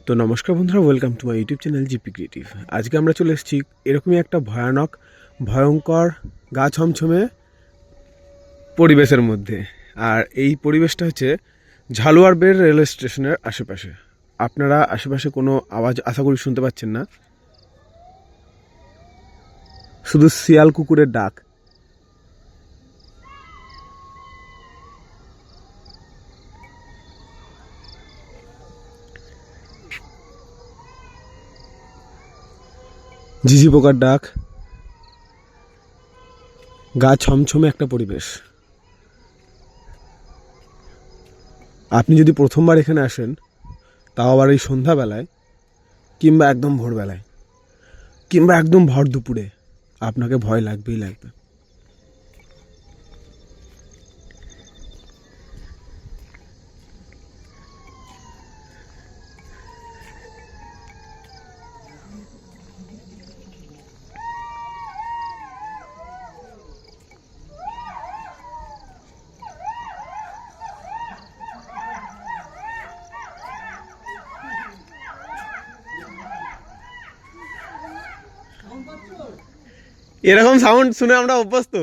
তো নমস্কার বন্ধুরা, welcome to my YouTube channel GP creative. আজকে আমরা চলে এসেছি এরকমই একটা ভয়ঙ্কর গা ছমছমে পরিবেশের মধ্যে। আর এই পরিবেশটা হচ্ছে ঝালুয়ারবের রেলওয়ে স্টেশনের আশেপাশে। আপনারা আশেপাশে কোনো আওয়াজ আশা করি শুনতে পাচ্ছেন না, শুধু শিয়াল কুকুরের ডাক। ঝিঝি পোকার ডাক, গা ছমছমে একটা পরিবেশ। আপনি যদি প্রথমবার এখানে আসেন, তাও আবার এই সন্ধ্যাবেলায় কিংবা একদম ভোরবেলায় কিংবা একদম ভর দুপুরে, আপনাকে ভয় লাগবেই লাগবে। এরকম সাউন্ড শুনে আমরা অভ্যস্ত।